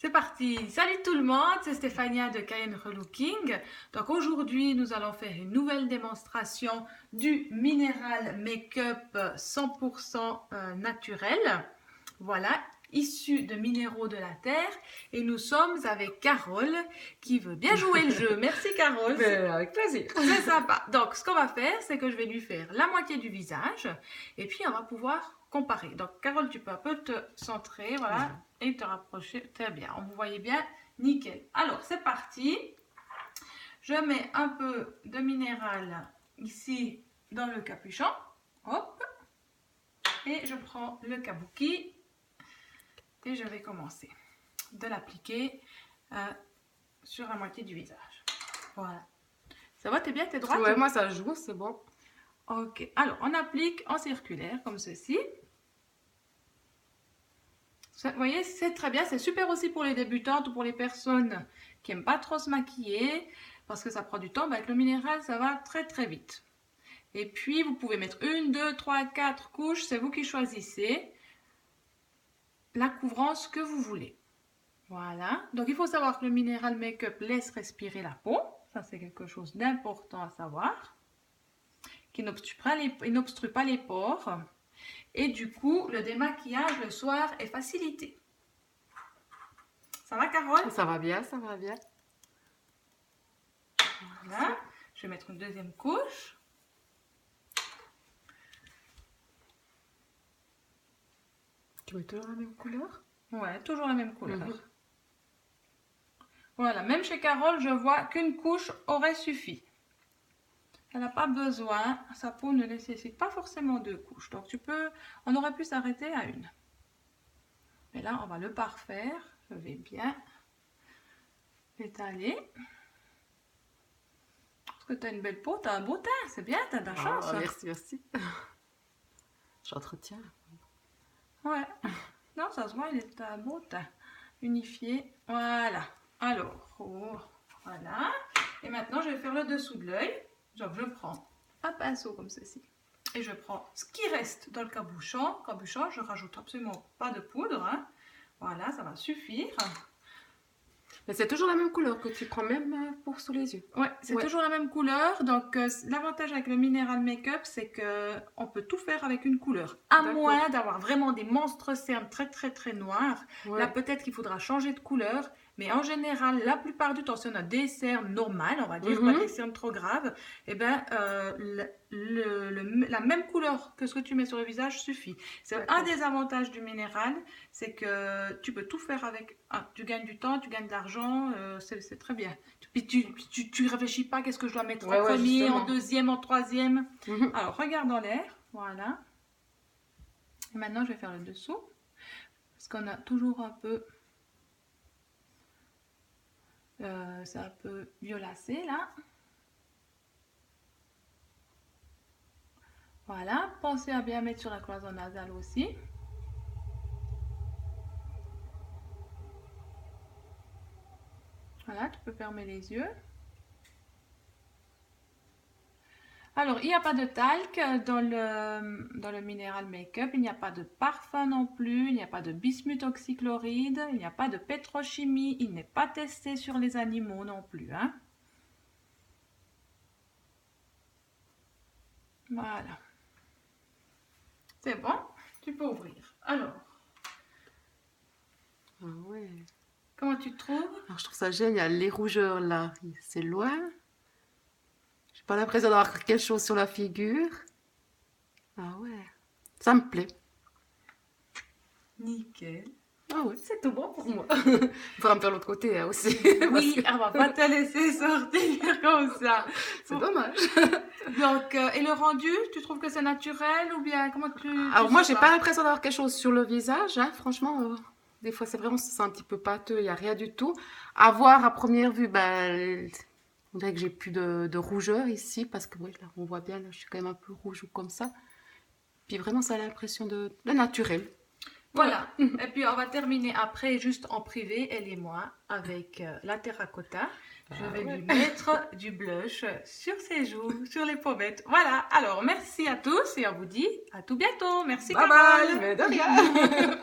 C'est parti! Salut tout le monde, c'est Stéphania de Cayenne Relooking. Donc aujourd'hui, nous allons faire une nouvelle démonstration du Mineral Make-up 100% naturel. Voilà, issu de minéraux de la terre. Et nous sommes avec Carole qui veut bien jouer le jeu. Merci Carole. Avec plaisir. C'est sympa. Donc ce qu'on va faire, c'est que je vais lui faire la moitié du visage. Et puis on va pouvoir comparer. Donc Carole, tu peux un peu te centrer, voilà, et te rapprocher. Très bien, on vous voyez bien, nickel. Alors c'est parti. Je mets un peu de minéral ici dans le capuchon. Hop. Et je prends le kabuki et je vais commencer de l'appliquer sur la moitié du visage. Voilà. Ça va, t'es bien, t'es droite? Ouais, moi ça joue, c'est bon. Ok, alors on applique en circulaire comme ceci. Vous voyez, c'est très bien, c'est super aussi pour les débutantes ou pour les personnes qui n'aiment pas trop se maquiller parce que ça prend du temps. Avec le minéral, ça va très très vite. Et puis, vous pouvez mettre 1, 2, 3, 4 couches, c'est vous qui choisissez la couvrance que vous voulez. Voilà, donc il faut savoir que le minéral make-up laisse respirer la peau. Ça, c'est quelque chose d'important à savoir. Qui n'obstrue pas les pores. Et du coup, le démaquillage le soir est facilité. Ça va, Carole? Ça va bien, ça va bien. Voilà. Je vais mettre une deuxième couche. Tu veux toujours la même couleur? Ouais, toujours la même couleur. Voilà, même chez Carole, je vois qu'une couche aurait suffi. Elle n'a pas besoin, sa peau ne nécessite pas forcément 2 couches. Donc on aurait pu s'arrêter à 1. Mais là, on va le parfaire. Je vais bien l'étaler. Parce que tu as une belle peau, tu as un beau teint, c'est bien, tu as de la chance. Merci, merci. J'entretiens. Ouais. Non, ça se voit, il est un beau teint. Unifié. Voilà. Alors, voilà. Et maintenant, je vais faire le dessous de l'œil. Donc, je prends un pinceau comme ceci. Et je prends ce qui reste dans le cabochon. Je rajoute absolument pas de poudre. Hein. Voilà, ça va suffire. Mais c'est toujours la même couleur que tu prends même pour sous les yeux. Ouais, c'est toujours la même couleur. Donc, l'avantage avec le minéral make-up, c'est qu'on peut tout faire avec une couleur. À moins d'avoir vraiment des monstres cernes très, très, très noirs. Ouais. Là, peut-être qu'il faudra changer de couleur. Mais en général, la plupart du temps, si on a des cernes normales, on va dire, pas des cernes trop graves, eh ben, la même couleur que ce que tu mets sur le visage suffit. C'est un des avantages du minéral, c'est que tu peux tout faire avec. Tu gagnes du temps, tu gagnes de l'argent, c'est très bien. Puis tu réfléchis pas, qu'est-ce que je dois mettre en premier, justement. En deuxième, en troisième. Alors, regarde dans l'air, voilà. Et maintenant, je vais faire le dessous, parce qu'on a toujours un peu... c'est un peu violacé là. Voilà, pensez à bien mettre sur la cloison nasale aussi. Voilà, tu peux fermer les yeux. Alors, il n'y a pas de talc dans le minéral make-up, il n'y a pas de parfum non plus, il n'y a pas de bismuth oxychloride, il n'y a pas de pétrochimie, il n'est pas testé sur les animaux non plus. Hein. Voilà. C'est bon, tu peux ouvrir. Alors. Ah ouais. Comment tu te trouves? Alors, je trouve ça génial, les rougeurs là, c'est loin. J'ai pas l'impression d'avoir quelque chose sur la figure. Ah ouais, ça me plaît. Nickel. Ah ouais. C'est tout bon pour moi. Il faudra me faire l'autre côté hein, aussi. Oui, on va pas te laisser sortir comme ça. C'est dommage. Donc, et le rendu, tu trouves que c'est naturel ou bien comment Alors moi, j'ai pas l'impression d'avoir quelque chose sur le visage. Hein. Franchement, des fois, c'est un petit peu pâteux, il n'y a rien du tout. À voir à première vue, ben... On dirait que j'ai plus de rougeur ici parce que oui, là, on voit bien, là, je suis quand même un peu rouge ou comme ça. Puis vraiment, ça a l'impression de naturel. Voilà. Et puis, on va terminer après, juste en privé, elle et moi, avec la terracotta. Je vais lui mettre du blush sur ses joues, sur les pommettes. Voilà. Alors, merci à tous et on vous dit à tout bientôt. Merci, Carole. Bye bye, mais de rien.